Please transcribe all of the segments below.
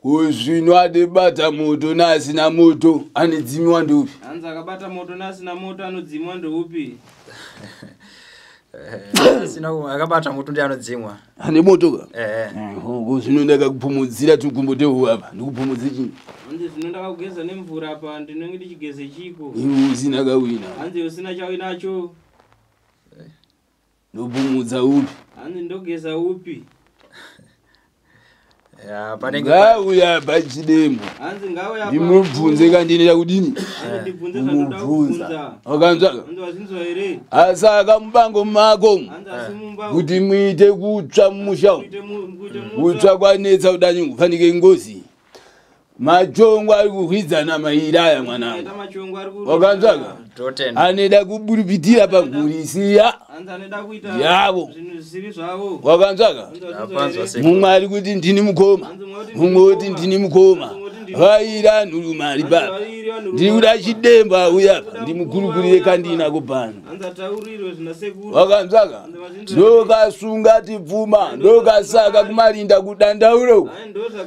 Kuzvino adebata moto nasina moto anodzimiwa ndopi? Hanzi akabata moto nasina moto anodzimwa ndopi? Sina akabata moto ndi anodzimwa. Ane moto ka? Kuzvino ndakakupumudzira tukumbotewo apa. Ndikupumudze chini? Hanzi zvino ndakageza nemvura apa ndinenge ndichigeze chiko. Iwe usina kawina. Hanzi usina chawinacho. Ndopumudza upi? Hanzi ndogeza upi? Ya panenge ngauya pachidemo. Hanzi ngauya pa. Ndimubvunze kandinira kudini? Hanzi ndibvunze zvandoda kubvunza. Wakanzwaka? Hanzi wazinzwa ere? Asaka mubango mako. Hanzi asimumbango. Kuti muite kutsva mumusha. Kutsva kwanetsa udanyi kufanike ngozi. Machongo ari kuhwidzana mairaya mwanangu. Wakanzwaka? Aneda kuburipitira pamhurisiya. Yavo. Wakanzwaka? Mumwe ari kuti ndini mukoma. Mumwe kuti ndini mukoma. Vaira nurumari baba. Ndiri kuda chidembo auya apa. Ndimukurukurire kandina kupano. Wakanzwaka? Ndokasunga tibvuma. Ndokasaka kumarinda kudandauro.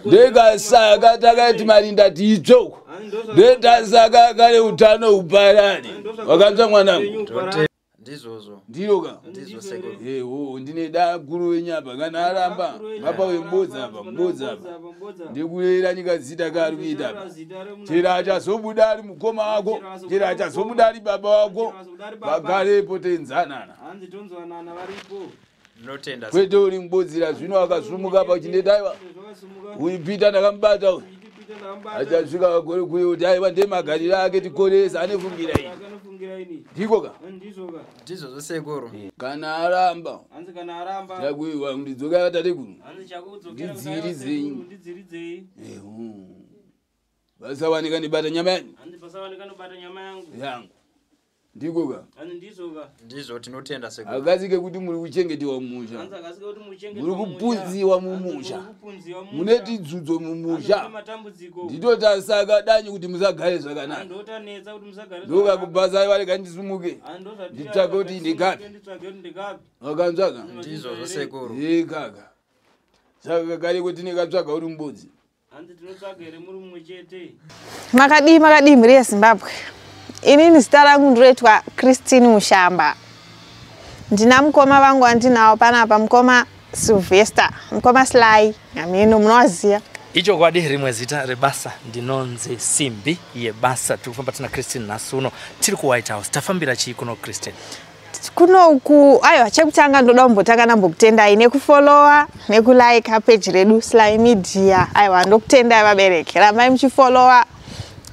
Ndekasaka takati marinda tiitsoko. Ndetasaka kale utano uparani. Wakanzwa mwanangu? Ndizozo. Ndiyoka? Ndizo seko. Ndine da guru wenyapa kana aramba. Papa wembodza apa, mbodza apa. Ndikulera nyika zita kari kuita apa. Chera achazobuda ari mukoma wako, chera achazobuda ari baba wako. Vagarepo tenzanana. Hanzi tonzwanana varipo. Notenda. Kwete uri mbodzira zvino akasumuka pa chindetaiwa. Uipita ndakamubata uyu. Achasvika kagore kuyo kuti aiwa ndemagariro ake tikoresa anofungira ini. Ndiko ka? Ndizo zosekoro. Kana aramba. Hanzi kana aramba. Chakuiwa ndidzoka yatate kuno. Hanzi chakudzokera. Ndidziridzei. Vasawanika ndibata nyama yangu. Hanzi pasawanika ndibata nyama yangu. Ndiko ka? Hanzi ndizoka. Ndizo tinotenda sekoro. Akazike kuti muri kuchengetiwa mumusha. Hanzi akazike kuti muri kuchengetiwa mumusha. Muri kupunziwa mumusha. Mune tidzudzo mumusha. Nditota saka danyi kuti musagare zvakanaka. Ndotanetsa kuti musagare. Ndoka kubasa vari kandisumuke. Nditsvake kuti ndikapi. Wakanzwaka? Ndizo zosekoro. Kaka. Saka kare kuti ndikatsvaga uri mbudzi. Hanzi tinotsvaga ere muri mumwe chete. Makadii mhuri yeZimbabwe. Inini zita rangu ndiroitwa Christine Mushamba. Ndina mukoma vangu andinawo panapa, mukoma Sylvester, mukoma Sly, amino munowaziya. Icho kwadi rimwe zita rebasa ndinonze Simbi yebasa. Tikufamba tina Christine nasuno tiri ku White House. Tafambira chi kuno Christine? Kuno ku ayo chekutanga ndoda kumbotanga nambokutendai nekufollowa nekulike page redu Sly Media. Ayo ndokutendai vabereki. Ramai muchifollowa,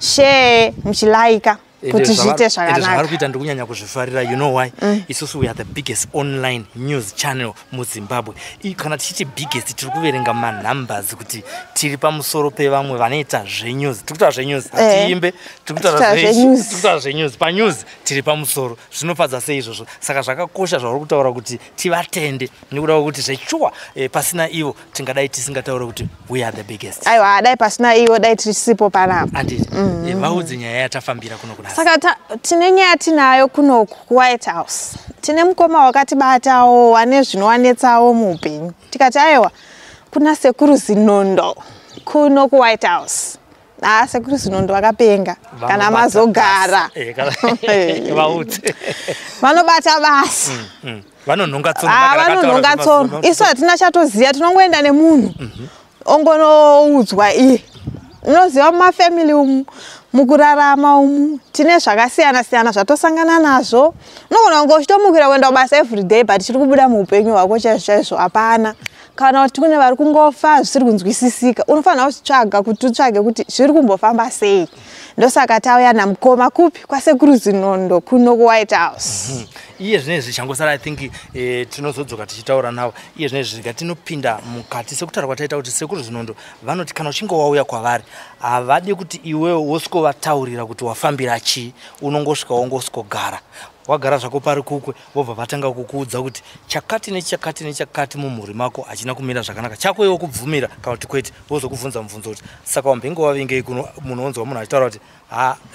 share, muchilike. Kuti zvite zvakanaka. Zvari kuita ndikunyanya kuzvifarira. You know why? Isusu we are the biggest online news channel mu Zimbabwe. Kana tichiti biggest tiri kuverenga numbers kuti tiri pamusoro pevamwe vanoita zvenews. Tikuita zvenews atiimbe, tikuita zvenews pa news tiri pamusoro. Zvinofadza sei izvozvo. Saka zvakakosha zvauri kutaura kuti tivatende nekuda kuti zvechuwa pasina ivo tingadai tisingataura kuti we are the biggest. Aiwa dai pasina ivo dai tisipo panapa. Anditi vaudze nyaya yatafambira kuno kuna. Saka tine nyaya tinayo kuno ku White House. Tine mukoma wakatibatawo wane zvinovanetsawo muupenyu. Tikati aiwa kuna Sekuru Zinondo kuno ku White House. Sekuru Zinondo vakapenga kana mazogara. Vaudze. Vanobata basi. Vanonhonga tsono. Vanonhonga tsono. Isu hatina chatoziya, tinongoenda nemunhu. Ongonoudzwa iye. Unoziva mumafamily umu, mukurarama umu, tine zvakasiyana siyana zvatosangana nazvo. Unogona kungochitomukira kuenda kubasa everyday but chiri kubuda muupenyu hwako chaizvo hapana. Kana kuti kune vari kungofa zvisiri kunzwisisika, unofanira kutsvaga kuti utsvage kuti zviri kumbofamba sei. Ndosaka tauya namukoma kupi kwaSekuru Zinondo kuno ku White House. Iye zvinezvi changosara I think tinozodzoka tichitaura nawo. Iye zvinezvi tinopinda mukati sekutaura kwataita kuti Sekuru Zinondo vanoti kana uchinge wauya kwavari havadi kuti iwewe woskovataurira kuti wafambira chi, unongosvika wongosvogara. Wagara zvako pari kukwe vobva vatanga kukuudza kuti chakati nechakati nechakati mumhuri mako hachina kumira zvakanaka. Chako iwe kubvumira kana kuti kwete vozokubvunza mubvunzo kuti saka wambengo wavingei kuno munhu onzwa munhu achitaura kuti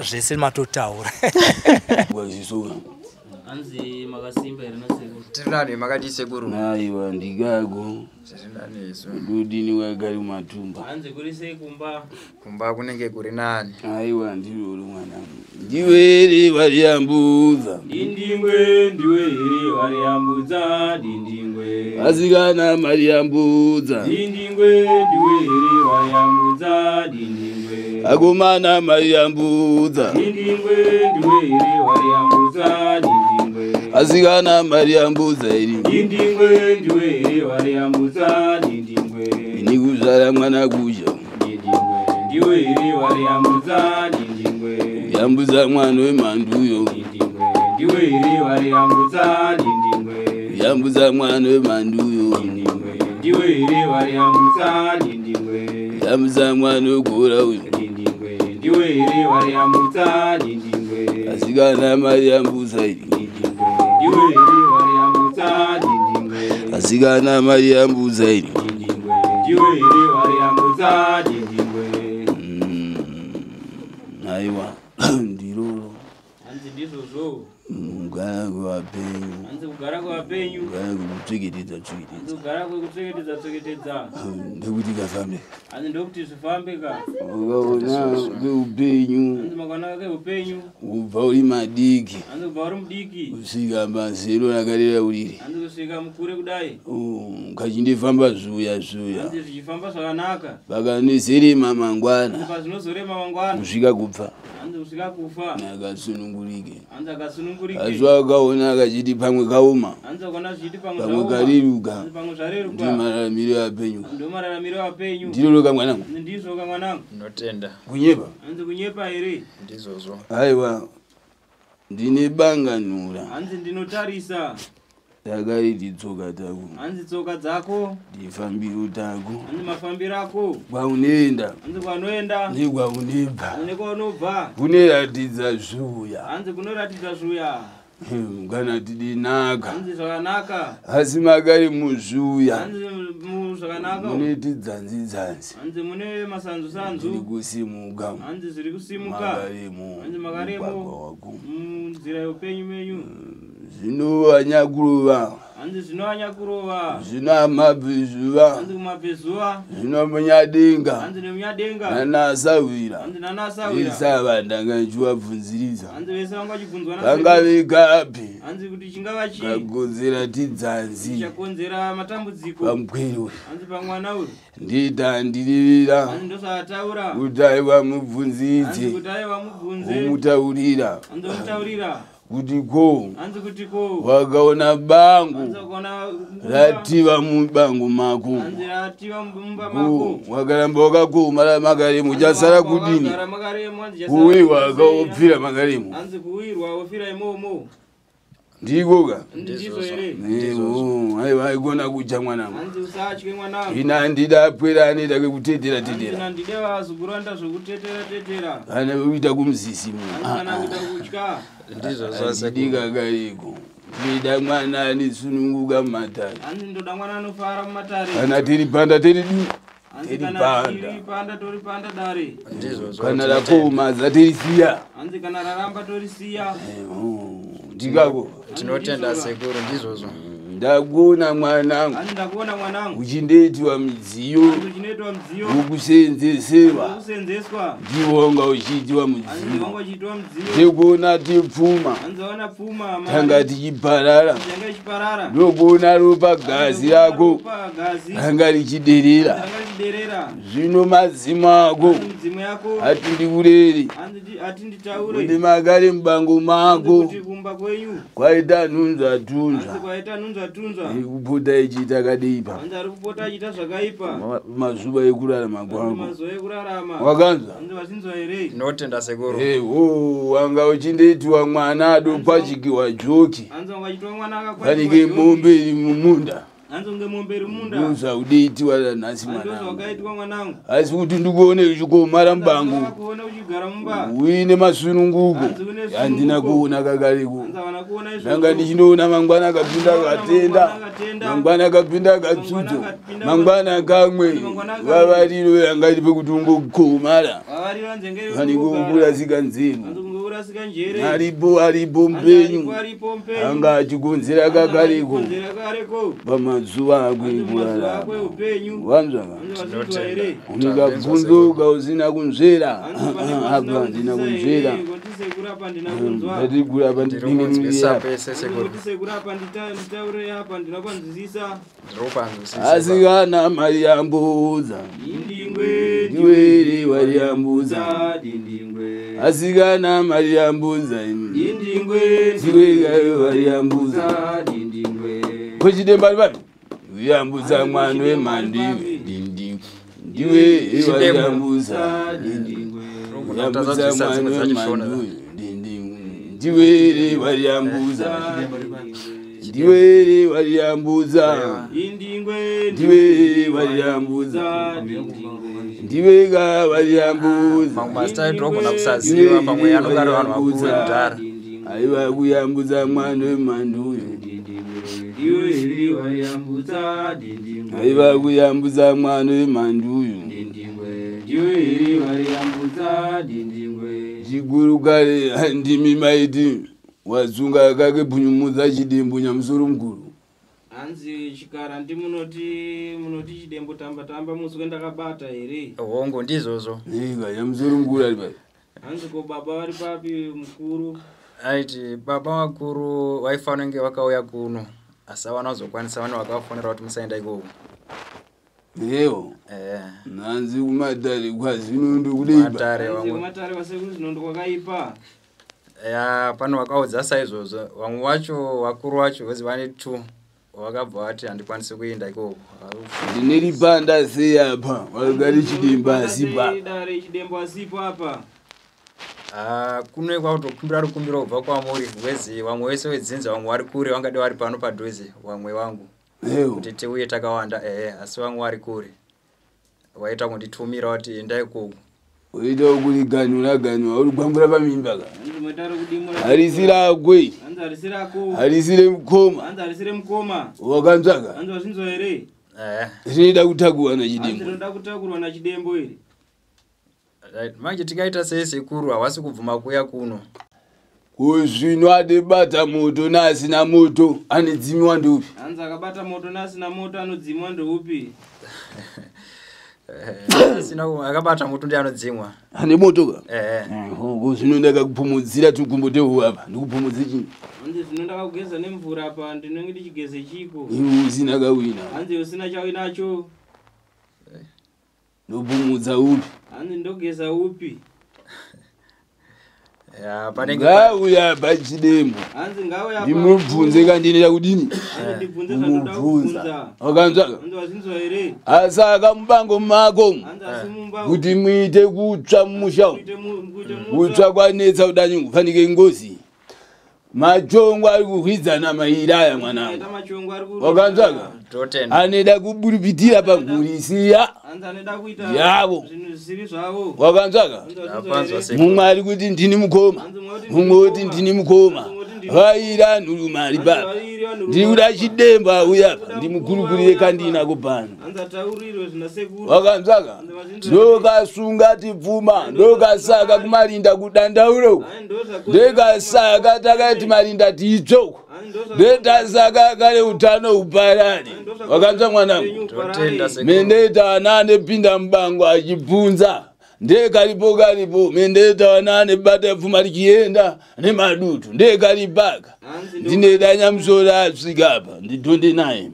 zvese matotaura. Anzi makasimba ere na sekuru. Tirinani makati sekuru. Aiwa ndigago. Tirinani isu. Dudini wagari matumba. Anzi kuri sekumba. Kumba kunenge kuri nani? Aiwa ndiwe mwanangu. Ndiwere variambuza. Dindingwe ndiwere variambuza dindingwe. Asikana mariambuza. Dindingwe ndiwere variambuza dindingwe. Agomana mariambuza. Dindingwe ndiwere variambuza dindingwe. Asikana mariambuza iri. Dindingwe ndiwere variambuza dindingwe. Nikuzara mwana kuja. Dindingwe ndiwere variambuza dindingwe. Yambuza mwana wemanduyo. Dindingwe ndiwere variambuza dindingwe. Yambuza mwana wemanduyo. Dindingwe ndiwere variambuza dindingwe. Yambuza mwana wekura uyo. Dindingwe ndiwere variambuza dindingwe. Asikana mariambuza iri. Dindingwe ndiwere variambuza dindingwe. Asikana mariambuza iri. Dindingwe ndiwere variambuza dindingwe. Aiwa ndiroro. Anzi ndizvozvo. Mugara kwevapenyu. Anzi kugara kwevapenyu. Mugara kwekutsveketedza Anzi tsveketedza. kugara kwekutsveketedza tsveketedza. Ndekuti kafambe. Anzi ndokuti zvifambe ka. Ukaona kweupenyu. Anzi makaona keupenyu. Ubva uri madiki. Anzi kubva uri mudiki. Kusvika mazero rakarera uriri. Anzi kusvika mukure kudai. Ukachindifamba zuya zuya. Anzi zvichifamba zvakanaka. Pakanozerema mangwana. Anzi pazvinozorema mangwana. Kusvika kupfa. Anzi kusvika kufa. Akasunungurike. Anzi akasunungurike. Azwa akaona akachiti pamwe kauma. Anzi akaona zvichiti pamwe Pamwe zvaoma. kariruka. Anzi pamwe zvareruka. Ndi mararamiro apenyu. Ndo mararamiro apenyu. Ndiloloka mwanangu. Anzi ndizvo ka mwanangu. Notenda. Kunyepa. Anzi kunyepa here. Ndizozvo. Aiwa. Ndine banganura. Anzi ndinotarisa. Takariti tsoka tako. Anzi tsoka dzako. Ndifambiro tako. Anzi mafambiro ako. Kwaunoenda. Anzi kwanoenda. Nekwaunobva. Anzi nekwaunobva. Kunoratidza zvuya. Anzi kunoratidza zvuya. Kana tidinaka. Anzi zvakanaka. Asi makari muzvuya. Anzi zvakanaka. Muneti dzanzi. Anzi mune masanzu sanzu. Zviri kusimuka. Anzi zviri kusimuka. Makaremo. Anzi makaremo. Munzira youpenyu menyu. Zvinovanyakurova. Anzi zvinovanyakurova. Zvino amabhizuva. Anzi kumabhezuva. Zvino munyadenga. Anzi nemunyadenga. Nanasawira. Anzi nanasawira. Isava ndanga nchiwabvunziriza. Anzi vese vanga vachibvunzwa vangave kapi. Anzi kuti chingava chii. Kakonzera tidzanzi. Chakonzera matambudziko. Pamkwiro. Anzi pamwana uyu. Ndita ndirivira. Anzi ndosataura. Kuti aiwa mubvunzidze. Anzi kuti aiwa mubvunze. Umutaurira. Anzi umutaurira. Kuti ko. Anzi kuti ko. Wakaona bango. Anzi wakaona rativa mubango mako. Anzi rativa mumba mako. Wakaramba wakakoma la makaremu chasara kudini. Wakagara makaremu anzi chasara. Kuwirwa akaopfira makaremu. Anzi kuwirwa ofira imomo. Ndikoka. Ndizo here. Aiwa aikona kucha mwanangu. Anzi usatye mwanangu. Ina ndida pwera anoita kwekutetera tetera. Anzi ndideva zuguranda zvokutetera tetera. Kana kuita kumzisi mu. Anzi kana kuita kutya. Ndizo zvose Ndika kariko. Ndida mwana anisununguka mumatare. Anzi ndoda mwana anofara mumatare. Kana tiri panda tiri du. Anzi kana tiri panda tori panda dare. Ndizozvo. Kana rakoma zatirisiya. Anzi kana raramba torisiya. Ndikako. Tinotenda sekuru ndizozvo. Ndakuona mwanangu. Anzi ndakuona mwanangu. Uchindoitwa midziyo. Anzi uchinoitwa mudziyo. Wokuseenzeserwa. Wokusenzeswa. Ndiwo wanga uchiitwa Anzi mudziyo. wanga uchiitwa mudziyo. Ndikuona tipfuma. Anzi waona pfuma. Tanga tichiparara. Tanga ichiparara. Ndokuona ropa gazi rako. Ropa gazi. Tanga richiderera. Tanga richiderera. Zvino mazimo ako. Anzi mudzimu yako. Ati ndikureri. Anzi ati nditaure. Kuti magare mubango mako. Kuti kumba kwenyu. Kwaita nhunzva tunzva. Anzi kwaita nhunzva tunzva. Kupota ichiita kadeipa. Anzi ari kupota achiita zvakaipa. Mazuva ekurarama kwangu. Mazuva ekurarama. Wakanzwa? Anzi vachinzwa here. Tinotenda sekuru. Wanga uchindoitwa mwana adopachikiwa joki. Anzi wanga achiitwa mwana akakwachiwa Panike mombe iri mumunda. Anzi unge mombe iri mumunda. Ndozakudeitiwa nanhasi mwanangu. Ndozvakaitwa mwanangu. Asi kuti ndikuone uchikomara mubango. Ndakakuona uchigara mumba. Uine masununguko. Anzi une sununguko. Handina kuona kakareko. Anzi havana kuona izvozvo. Ndanga ndichindoona mangwana akapinda akatenda. Mangwana akapinda akatsudzo. Mangwana kamwe. Vavariro yanga iri pekuti ungokomara. Vavariro nzengeri Panike kurasika nzenu. Anzi kunge kurasika njere aripo mpenyu anga achikonzera kakareko pamazuva akwe kurarama wanzvaka unikabvunzo kausina kunzvera apa ndina kunzvera ndatigurapa ndiningirapa asikana mari yambudza ndiwere wari yambudza asikana mari yambudza ndiwere wari yambudza kochidemba vapi yambudza mwana wemandiwe ndiwe wari yambudza yambudza mwana wemandiwe ndiwere wari yambudza ndiwere wari yambudza ndiwere wari yambudza ndiwega wari yambudza aiva kuyambudza mwana wemanduyo aiva kuyambudza mwana wemanduyo chiguru kare handimi maiti wazunga kake punyumudza chidembo nyamusoro mukuru hanzi chikara munoti chidembo tamba muswe ndakabata here hongo ndizvozvo ega nyamusoro mukuru ari pai hanzi ko baba vari papi mukuru aiti baba vakuru vaifanira kunge vakauya kuno asi havana kuzokwanisa vane vakafonera kuti musaenda ikoko eyo nanzi kumatare kwazvinondo kudeibamatare vasekuru zvinondo kwakaipa ya pano vakaudza saizvozvo vamwe vacho vakuru vacho vezi vane 2 vakabva vati handikwanisi kuenda ikoko ndine ripanda sei apa vakagari chidembo asipa dare chidembo asipo apa kuno kwakutokumbira rukumbiro kubva kwamuri wezi vamwe wese wedzinza vamwe vari kure vangade vari pano padhuze vamwe vangu kuti tiuye takawanda asi vamwe vari kure waita kunditumira kuti endai ikoko oita kuri ganyura uri kwambura pamimba ka harisi rakwe harisire mukoma wakanzvaka rinoda kutakurwa nachidembo iri manje tikaita sei sekuru havasi kubvuma kuya kuno kuzvino adebata moto naasina moto anodzimiwa ndoupi hanzi akabata moto naasina moto anodzimiwa ndoupi akabata moto ndi anodzimwa ane moto ka zvino ndakakupumudzira tukumbotehu apa ndikupumudze chini hanzi zvino ndakakugeza nemvura apa ndinenge ndichigeze chiko iwe usina kawina hanzi usina chawinacho ndopumudza upi hanzi ndogeza upi ngauya pachidembo ndimubvunze kandineda kudini mubvunza wakanzvaka asi akamubango mako kuti muite kutsva mumusha kutsva kwanetsa kudanyi kufanike ngozi machongo ari kuhwidzana mairaya mwanangu wakanzvaka anoda kuburipitira pamhurisiya yavo wakanzvaka mumwe ari kuti ndini mukoma mumwe woti ndini mukoma vaira nhurumari baba ndiri kuda chidembo auyapa ndimukurukurire kandinako pano wakanzvaka ndokasunga tibvuma ndokasaka kumarinda kudandauro ndekasaka takati marinda tiitsoko ndetasaka kare utano uparari wakanzva mwanangu mendeta ana anepinda mubango achibvunza ndekaripo mendeta ana anebata pfuma richienda nemadutu ndekaripaka ndineda nyamusoro asvika apa nditonde naye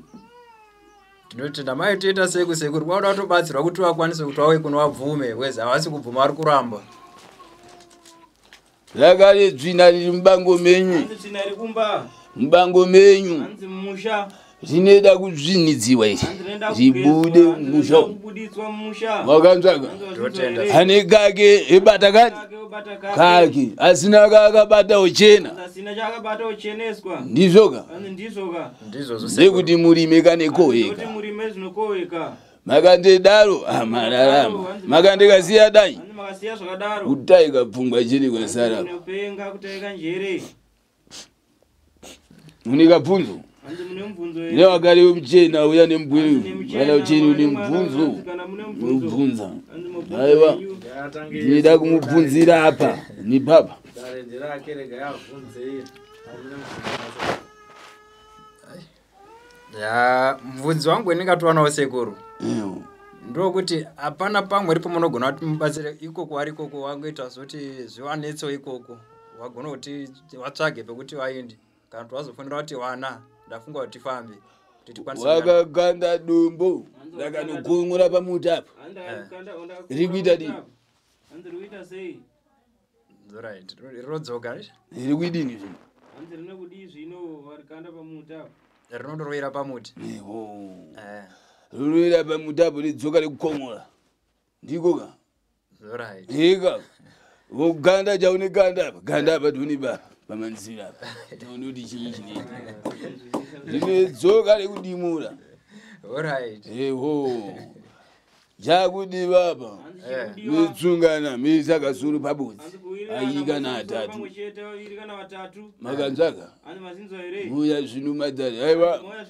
ndinotenda mai toita sekusekuru kwauda kutobatsirwa kuti vakwanise kuti vauye kuno vabvume wezi havasi kubvuma vari kuramba rakare dzvina riri mubango menyu mubango menyu rinoda kuzvinidziwa iri ribude musha wakanzvaka ane kake ebata kake asina kakabata uchena ndizvoka ndekuti murime kane koheka makandedaro mararama makandekasiya dai kutaika pfungwa chiri kwasara mune kabvunzo nevagari vemuchena uya nemubwiri kana ucheni une mubvunzo unobvunza aiwa ndinoda kumubvunzira apa ni baba Dare ndira kerega yavunze. Ya mvunzi wangu ndingatowana sekuru. Ndokuti apana pamwe ripo munogona kuti mubatsire ikoko ari ikoko wangoita zoti zviwanetso ikoko. Wagona kuti watsvage pekuti waende. Kana wazofanira kuti wana ndafunga kuti fambe. Wakaganda dumbo ndakanogumura pamutapo. Rikuita di. Andruita sei. Right. Rodzoka. Rikuidini zvino. Andrina kudi zvino warikanda pamutapo. Rinondorwira pamuti. Rwira pamutapo ridzoka rekukomora. Ndiko ka. Right. Ika. Woganda chauneganda apa. Ganda apa tuni baba. Pamanzira apa. Taunoti chinyi chineti. Rinedzoka rekudimura. Alright. Chakudi baba. Mitsungana misakasuru pabudzi. Ayika na atatu. Makanzaka. Muya zvino matare. Aiwa.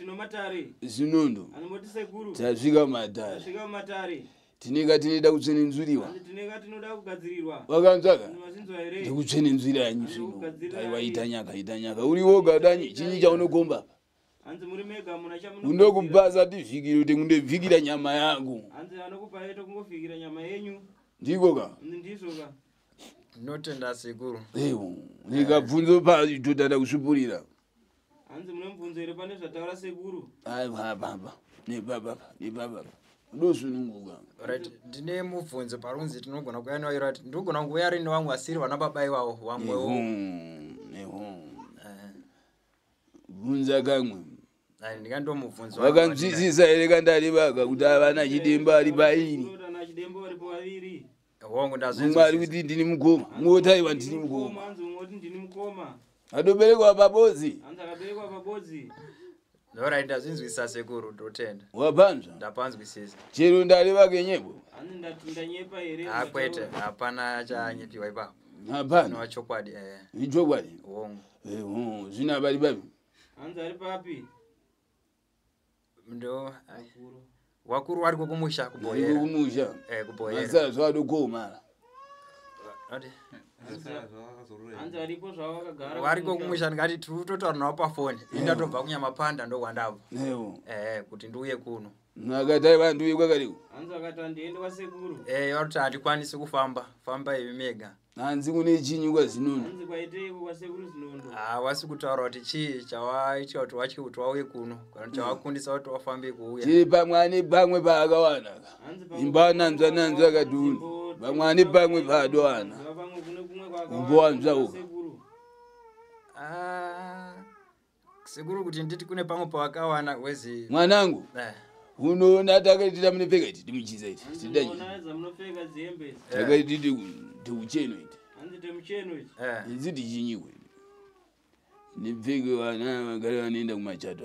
Zinondo. Tasvika matare. Tinenge tinoda kutsenenzuriwa. Wakanzaka. Ndikutsenenzura yanyu zvino. Aiwa itanyaka. Uri woga danyi chinyi chaunokomba. Anzi muri mega muna chamuno. Undokubaza tivhikiro kuti kundevhikira nyama yangu. Anzi anokupa yeto kungovhikira nyama yenyu. Ndiko ka. Ndizo ka. Notenda sekuru. Nikabvunzo pa totanda kusupurira. Anzi mune mubvunzo ere pane zvataura sekuru. Ai baba. Ni baba. Ndosununguka. Right. Ndine mubvunzo parunzi tinogona kuyana waira kuti ndogona nguya rini wangu asiri vana baba iwawo wamwewo. Bvunza kamwe. Ndikando mubvunzo. Wakanzwisisa ere kandari vaga kuti avana chidemba ari pairi. Ndotana chidemba ari paviri. Hongu ndazvinzwa. Mwari kuti ndini mukoma. Mwotaiwa ndini mukoma. Anzi ngoti ndini mukoma. Adoberekwa pabodzi. Anzi akaberekwa pabodzi. Alright, ndazvinzwisisa sekuru ndotenda. Wapanzwa? Ndapanzwisisa. Chero ndareva kenyebo. Anzi ndatindanyepa ere. Akwete hapana chanyepiwa ipapo. Hapana. No chokwadi Ichokwadi. Hongu. Zvina bali babi. Anzi ari papi. Ndo wakuru wari kumusha kuboyera. Kumusha. Kuboyera. Sasa zvadokomara. Ati. Anzi aripo zvawakagara. Wari kumusha ngati tutotaura nawo pa phone. Indatobva kunyama panda ndo kwandabva. Kuti ndiuye kuno. Nakatai vantu yekwakariku. Anzi akati ndiende kwasekuru. Yoti andikwanisi famba ivi mega. Hanzi kune chinyi kwa Zinondo. Anzi kwaitei kwasekuru Zinondo. Wasi kutaura kuti chii chawaita kuti wachi kuti wauye kuno. Kana chawakundisa kuti wafambe kuuya. Chiri pamwe pamwe paakawana. Imbananzwa kaduni. Pamwe pamwe padowana. Umbowanzwa uka. Sekuru kuti nditi kune pamwe pawakawana wezi. Mwanangu. Unoona takaitira munopfeka iti timuchiza iti. Tidaje. Unoona munopfeka dzembe. Takaititi tiucheno iti. Anzi temucheno iti. Nziti chinyikwe. Nipfeke wana magari wanoenda kumachato.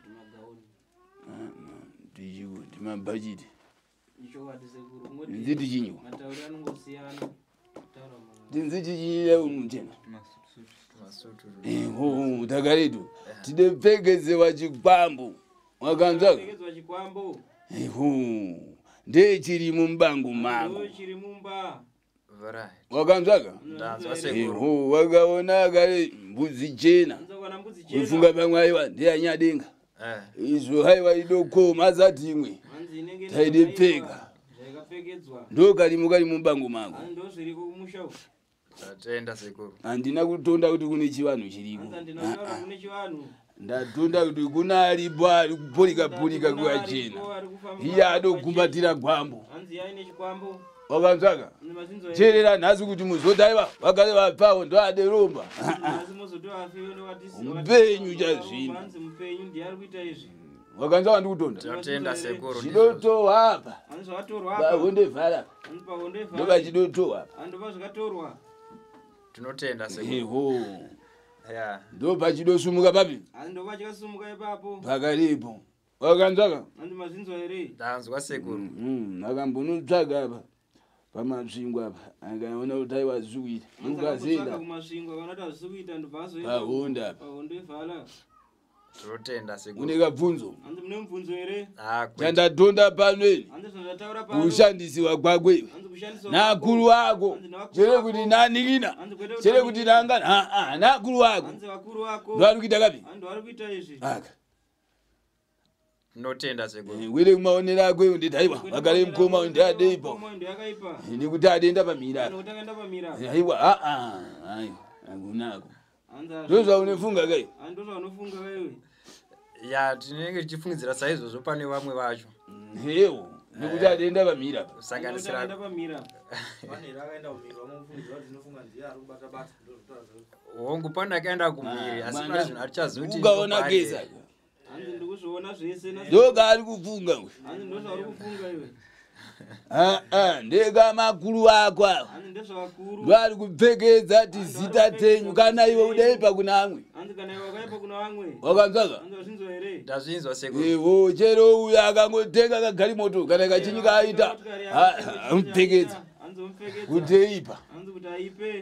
Magauni. Tichiwo timabhajiti. Ichowati sekuru ngoti. Nziti chinyikwe. Matauri anongosiyana. Nziti chinyikwe umuchena. Takaretu. Tidepfekezewa chikwambo. Wakanzwa? Pfekedzwa chikwambo. Ndechiri mumbangu mako. Ndechiri mumba. Wakanzwaka? Ndanzwa sekuru. Wakaona kare mbudzi chena. Kufunga pamwe aiwa ndiyanyadenga. Izvo haiwa idokoma azati imwe. Taidepfeka. Ndokali mumbangu mako. Ndozviriko kumusha uko. Tatenda sekuru. Handina kutonda kuti kune chivanhu chiriko. Ndinotaura kune chivanhu. Ndatonda kuti kuna alipo ari kupurika kuwachena. Iye adogumbatira gwambo. Hanzi aine chikwambo. Wakanzwaka? Cherera nhasi kuti muzotaiwa vagare vapawo ndo aderomba. Mpenyu chazvino. Hanzi mpenyu ndiye ari kuita izvi. Wakanzwaka ndikutonda? Tatenda sekuru. Chidotowa apa. Hanzi zvatorwa apa. Pahondevhara. Hanzi pahondevhara. Ndoba chidotowa apa. Handoba zvakatorwa. Tinotenda sekuru. Ndo pachidosumuka papi? Ndo pachikasumuka ipapo. Pakaripo. Wakanzwaka? Hanzi mazvinzwa ere? Ndanzwa sekuru. Akambonotsvaga apa. Pamasvingo apa. Akaona kuti aiwa zviwiri. Ndokazenda. Kumasvingo akaona kuti azvikuita ndobva azoenda. Pahonda apa. Pahondevhara. Tinotenda sekuru. Une kabvunzo? Hanzi mune mubvunzo ere? Chandatonda pano eni. Hanzi zvandataura pano. Kushandisiwa kwakwe. Hanzi na guru wako chele kuti nanikina chele kuti nangana na guru wako ndari kuita kapi aka notenda sekuru wile kumaonera akwe nditaiwa akale mkoma ndadeipo ndikuti adenda pamira aiwa ayo angunako ndoza unefunga kai ya tinenge tichifungidzira saizvozvo pane vamwe vacho hewo nekuti adenda pamira kusanganisira hongu pane akaenda kumhiri asi pane zvinhu atichazoti ukaona kesa ndikuzviona zvese ndoka ari kufunga ndega makuru ako avo vari kupfekedza tizita tenyu kana iwe udaipa kuna amwe wakanzaka ndazvinzwa sekuru iwo chero uyo akangotenga kagari moto kana kachinyika aita amupfekedza kuteipa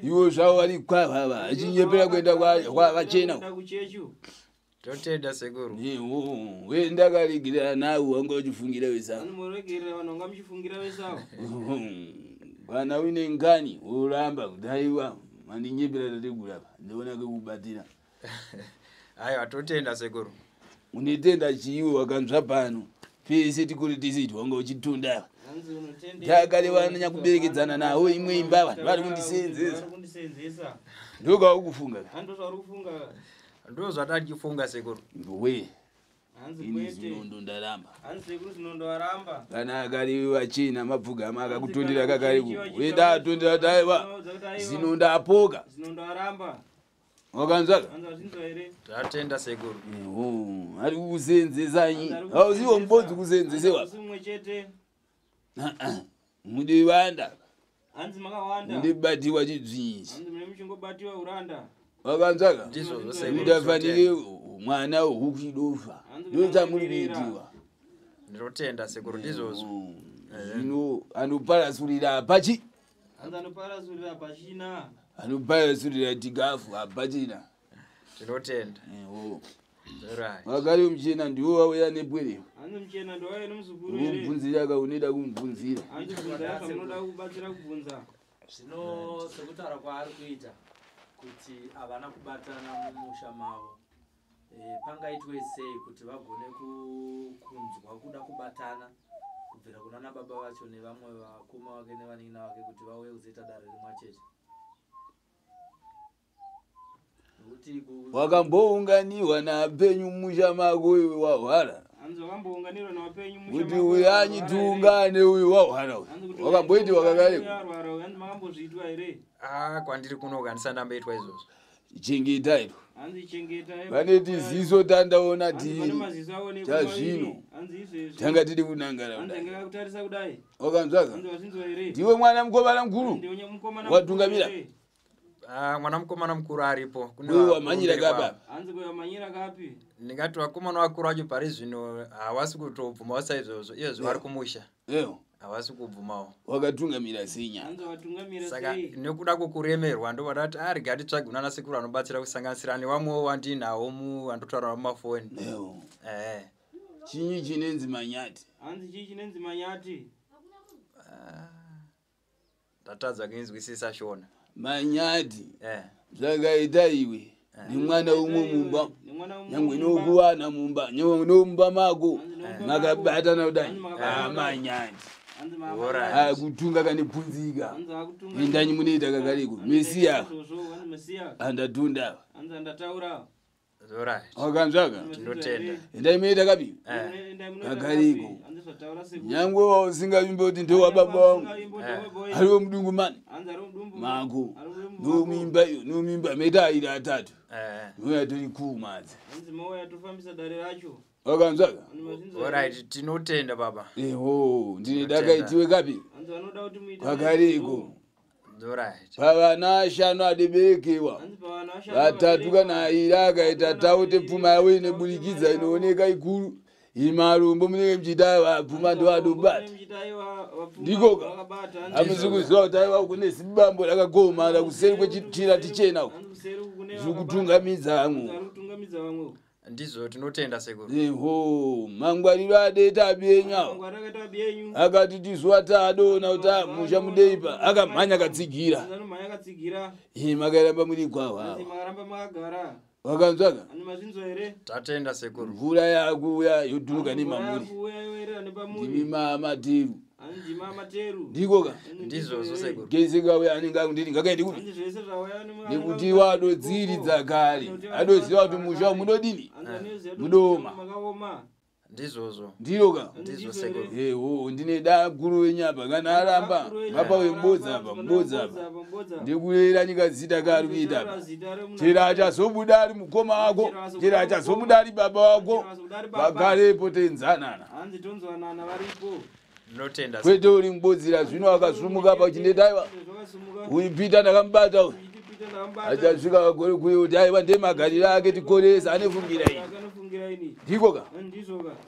iwo zvavo vari kwavava achinyepera kuenda kwavachena totenda sekuru wendakaregera nawe wanga uchifungira wesavo kana uine ngani uramba kudaiwa mandinyepera tategurapa ndionake kubatira aiwa totenda sekuru unitenda chiiwe wakanzva pano pese tikuri tisiti wanga uchitondava takale wananya kuberekedzana nawo imwe imba vanhu vari kundisenzesa ndokaukufunga ndo zvatachifunga sekuru we ini zvinondo ndaramba kana akari wachina mapfugama akakutondera kakariku wenda atondera taiwa zvinondo apoka wakanzvaka tatenda sekuru ari kusenzezanyi auziwo mbodzi kusenzesewa mudivanda ndibatiwa chidzvinji wakanzvaka ndafanire mwana hukuchidofa ndochamuri kuitiwa ndinotenda sekuru ndizvozvo zvino anoparasurira apachi anoparasurira tikafu apachina ndinotenda wakari muchena ndiwo wauya nepwerewa kumubvunzira kaunida kumubvunzira zvino sekutaura kwaari kuita kuti havana kubatana mumusha mavo pangaitwe sei kuti vagone kunzwa kuda kubatana kubvira kuna nababa vacho nevamwe vakoma vake nevanina vake kuti vauye kuzoita dare rimwe chete wakambounganiwa napenyu mumusha mako uyu wahwara kuti uyu anyitiungane uyu wahwara wakamboiti wakakareko kwandiri kunokanisa ndamboitwa izvozvo chengetaito pane tiziso tandaona tiri chazvino tanga tiri kunangara wakanzvaka ndiwe mwana mukomana mukuru watungamira mwana mukomana mukuru aripo uyu wamhanyira kapa ndingati vakomana vakuru vacho pari zvino havasi kutobvumawo saizvozvo iyezvo vari kumusha havasi kubvumawo wakatungamira senya saka nekuda kwokuremerwa ndo vadati arega titsvage unana sekuru anobatsira kusanganisira nevamwewo wandinawo vandotaura mumafoni chinyi chinenzi manyati ndatadza kuinzwisisa shona manyati zvakaita iwe nemwana umwe mumba nyangwe nokuwana mumba nyangwe nomumba mako makabatana kudai manyati kutunga kanebvunzika endanyi munoita kakariko mesiya andatunda wakanzvaka endai munoita kapi kakariko nyangwe wausingavimbe kuti ndewababa wangu ariwo mudungumani mako nomimba iyo nomimba maita airi atatu nouya tori kuumadza wakanzvaka orit tinotenda baba eho ndine dakaitiwe kapi kakariko pavana ashanu adeberekewa vatatu kana airi akaita taute pfuma yawo ineburikidza inooneka ikuru imarumbo munenge muchita vapfuma ndovadobata ndikoka hamusi kuziva kuti aiwa kune zibambo rakagomara kuseri kwechirati chena zviri kutungamidza amwe Ndizo tinotenda sekuru. Eho mangwariro adeta byenyawo. Mangwariro adeta byenyu. Akati tizwata adona uta musha mudeipa akamhanya katsigira. Akamhanya katsigira. Makaramba muri kwawa. Makaramba magara. Wakanzwaka? Ani mazvinzo here? Tatenda sekuru. Mvura yakuya yoturuka nemamuri. Yakuya yoera nepamuri. Ndima materu. Andima materu. Ndikoka? Ndizo sekuru. Gezi kauya anenge akunditi ngakaendi kuti. Andi zvese zvauya Nekuti wado dziri dzakare. Adoziva kuti musha munodini? Mudoma. Ndizozo. Ndiroka? Ndizo sekuru. Eho ndine da guru wenyapa kana aramba. Papa wembodza apa, mbodza apa. Ndikulera nyika zita kari kuita apa. Chera achazobuda ari mukoma wako, chera achazobuda ari baba wako. Vagarepo tenzanana. Hanzi tonzwanana varipo. Notenda. Kwete uri mbodzira zvino akasumuka pa chinedaiwa. Uipita ndakambata uyu. Achasvika kagore kuyo kuti aiwa ndemagariro ake tikoresa anefungira ini. Ndikoka?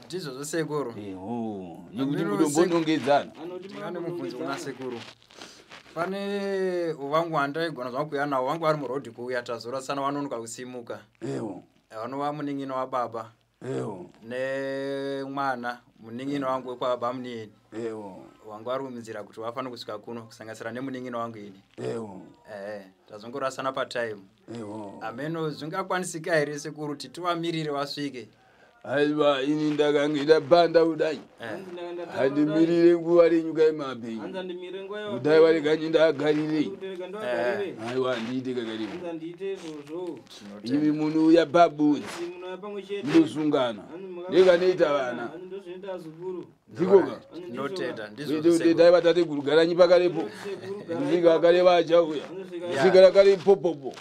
Ndizo sekuru. Eho, nekuti kudombonongedzana. Ndingane mubvunzo kuna sekuru. Pane uvangu andaigona zvakuya nawo wangu ari murodhi kuuya tazora sana wanonoka kusimuka. Eho. Vanova muningino wababa. Eho. Nemwana muningino wangu wekwababa munini. Eho. Wangu ari kuminzira kuti wafana kusvika kuno kusanganisira nemuningino wangu ini. Eho. Tazongorasana patime. Eho. Ameno zvingakwanisika here sekuru kuti tivamirire vasvike. Aiwa ini ndakangida banda udai. Handimirire nguva renyuka yemapenyu. Kudai vari kanyi ndagarire. Aiwa ndiite kakaribu. Imi munhu uya pabudzi. Ndosungana. Ndekanoita vana. Ndikoka? Notenda. Ndizvo dai vatate kurugaranyi pakarepo. Kusvika akareva achauya. Kusvika rakarepo popo.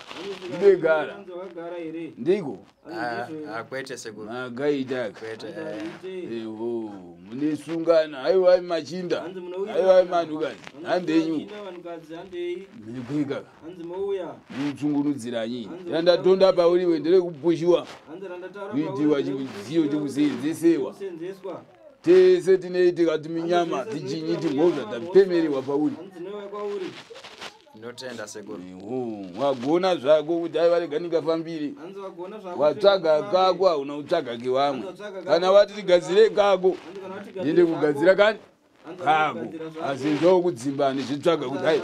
Ndegara. Ndiko? Kwete sekuru. Akaita. Kwete. Eho, munesungana. Aiwa machinda. Aiwa manhukadzi. Handenyu. Mekweka. Mutsungunudziranyi. Yandatonda pauriwe ndere kupushiwa. Kuitiwa chidziyo chekuseenzesewa. Tese tineitika timinyama tichinyi timhozva tapemeriwa pauri. Notenda sekuru. Wagona zvako kuti aiva rega ndingafambire. Watsvaga kako hauna kutsvaga kevamwe. Kana vati tigadzire kako ndiende kugadzira kani kako. Asi ndokudzimbani zvitsvaga kuti hai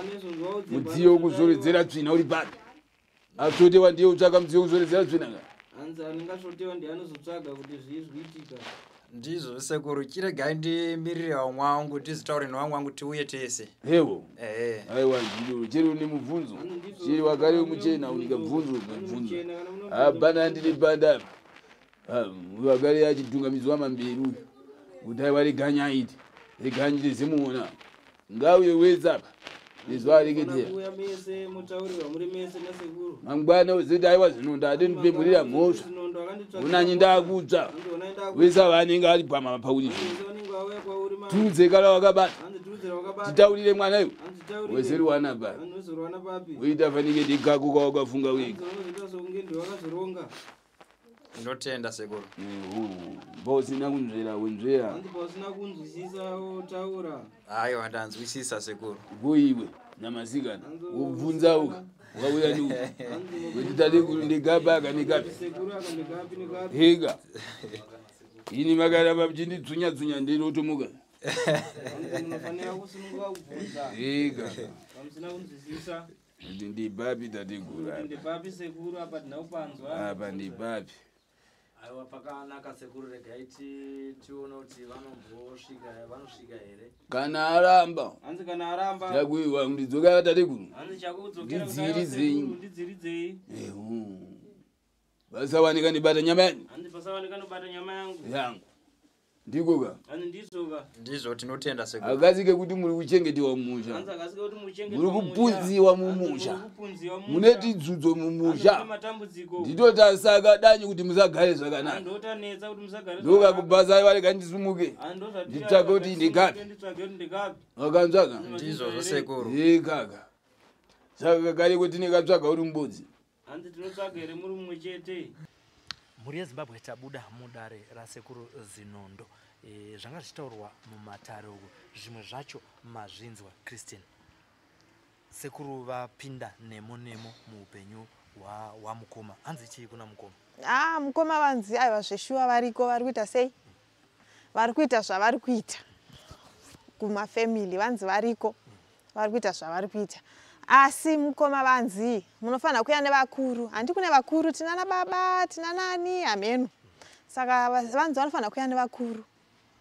mudziyo wekuzoredzera tsvina uri papi. Atotewa ndiye utsvaga mudziyo wekuzoredzera tsvina ka. Ndizo sekuru chiregai ndimirire vamwe vangu tizitaure nevangu vangu tiuye tese. Ewo. Aiwa ndiro chero nemubvunzo. Chiri wakare muchena unika bvunzo mubvunzo. Hapana ndiri banda. Wakare yachidungamizwa mamberi uyu. Kuti aiwa reganya iti. Reganya rezimuona. Ngauye wezapa. Izwa reketera. Mangwana uziti aiwa zvinonda adendipemburira mhosva. Unanyi ndakudza. Wesa vanenge ari pama pauri. Tudze kala wakabata. Titaurire mwana uyu. Weseri wana ba. Uita fanike dikako kwa wakafunga wega. Notenda sekuru. Bosina kunzvera wenzvera. Bosina kunzwisisa utaura. Aiwa ndanzwisisa sekuru. Kuiwe namasikana. Ubvunza uka. Wauya ndi. Kuti tade kundigaba kanikapi. Sekuru akandigapi nikapi. Hega. Ini makaramba mchinditsunya tsunya ndirotomuka. Munofanira kusununguka kubvunza. Hega. Pamusina kunzwisisa. Ndipapi tategura. Ndipapi sekuru apa ndinaupanzwa. Apa ndipapi. Aiwa pakanaka sekuru regai tione kuti vanosvika here. Kana aramba. Hanzi kana aramba. Chakuiwa ndidzoka tateguru. Hanzi chakudzokera ndidziridzei. Basawanika ndibata nyama yangu. Hanzi basawanika ndibata nyama yangu. Ndikoka? Hanzi ndisoka. Ndizo tinotenda sekuru. Akazike kuti muri kuchengetiwa mumusha. Hanzi akazike kuti muchengetiwa mumusha. Muri kupunziwa mumusha. Muneti dzudzo mumusha. Nditota saka danyi kuti musagare zvakanaka. Ndotanetsa kuti musagare. Ndoka kubasa aiwa rega ndisumuke. Nditsvake kuti ndikapi. Wakanzvaga? Ndizo sekuru. Kaka. Saka kare kuti ndikatsvaga uri mbudzi. Hanzi tinotsvaga here muri mumwe chete. Mhuri yeZimbabwe tabuda mudare rasekuru Zinondo. Zvanga zvichitaurwa mumatare uku zvimwe zvacho mazvinzwa Christian. Sekuru vapinda nemo muupenyu wa mukoma anzi chii kuna mukoma mukoma vanzi aiwa zveshuwa variko vari kuita sei vari kuita zvavari kuita kumafamily vanzi variko vari kuita zvavari kuita asi mukoma vanzi munofanira kuya nevakuru handi kune vakuru tinana baba tina nani hameno saka vanzi vanofanira kuya nevakuru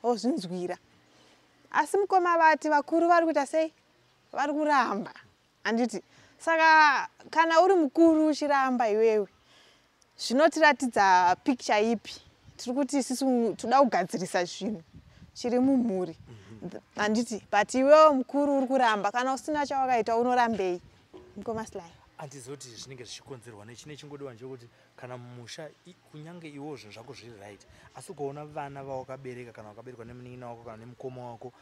ozvinzwira asi mukoma vati vakuru vari kuita sei vari kuramba handiti saka kana uri mukuru uchiramba iwewe zvinotiratidza picture ipi tiri kuti isusu toda kugadzirisa zvinhu chiri mumhuri handiti but iwewe mukuru uri kuramba kana usina chawakaita unorambei mukoma Sly handizoti zvinenge zvichikonzerwa nechine chingodiwa ndechekuti kana mumusha kunyange iwo zvinhu zvako zviri right asi ukaona vana vawakabereka kana wakaberekwa nemunin'ina wako kana nemukoma wako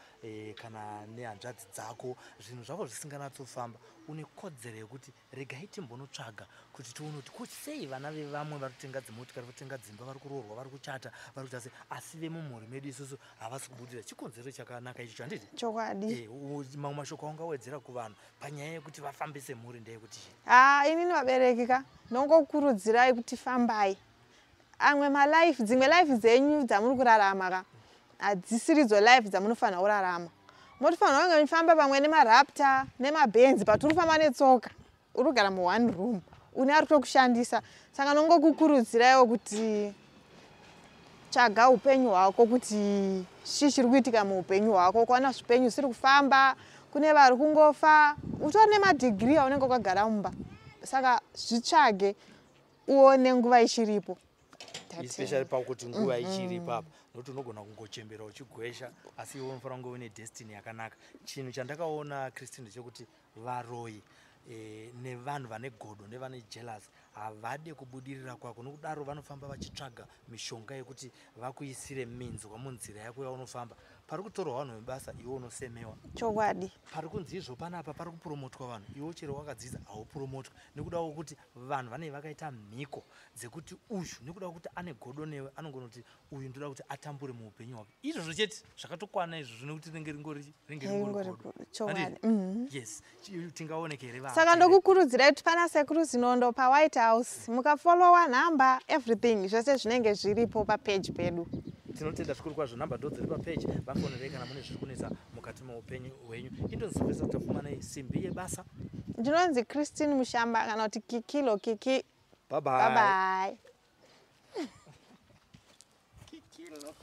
kana nehanzvadzi dzako zvinhu zvako zvisinganatsofamba une kodzero yekuti regai timbonotsvaga kuti tione kuti kusei vana vevamwe vari kutenga dzimotikari vari kutenga dzimba vari kuroorwa vari kuchata vari kuita sei asi vemumhuri medu isusu havasi kubudira chikonzero chakanaka ichocho handiti chokwadi mamwe mashoko aungawedzera kuvanhu panyaya yekuti vafambise mhuri ndeyekuti inini vabereki ka ndongokurudzirai kuti fambai amwe malife dzimwe life dzenyu dzamuri kurarama ka hadzisiridzo life dzamunofanira kurarama motofanira kunge muchifamba pamwe nemarapta nemabenzi but uri kufamba netsoka uri kugara mu1 room une ari kutokushandisa saka ndongokukurudziraiwo kuti tsvaga upenyu hwako kuti chii chiri kuitika muupenyu hwako kuona zvipenyu zvisiri kufamba kune vari kungofa utori nemadhigiri aunenge wakagara mumba saka zvitsvage uone nguva ichiripo especially pakuti nguva ichiripo apa nokuti unogona kungochembera uchigwesha asi iwe unofanira kunge une destiny yakanaka chinhu chandakaona Christine ndechekuti varoyi nevanhu vane godo nevane jealous havade kubudirira kwako nokudaro vanofamba vachitsvaga mishonga yekuti vakuisire minzwa munzira yako yaunofamba pari kutorwa vanhu vebasa iwe unosemewa chokwadi pari kunzi izvo panapa pari kupromotwa vanhu iwe chero wakadzidza haupromotwa nekuda kwokuti vanhu vanenge vakaita mhiko dzekuti uyu nekuda kwokuti ane godo newe anogona kuti uyu ndoda kuti atambure muupenyu hwake izvozvo chete zvakatokwana izvo zvinokuti ringe ringori yes tingaoneke here saka ndokukurudzirai kuti pana sekuru zinondo paWhite House mukafollowa nhamba everything zvose zvinenge zviripo papage pedu tinotenda zvikuru kwazvo nhamba ndo dziri papage vafonerei kana mune zviri kunetsa mukati meupenyu hwenyu indonzovesa kuti tafumanai simbi yebasa ndinonzi Christine Mushamba kana kuti Kikilo Kiki bye bye Kikilo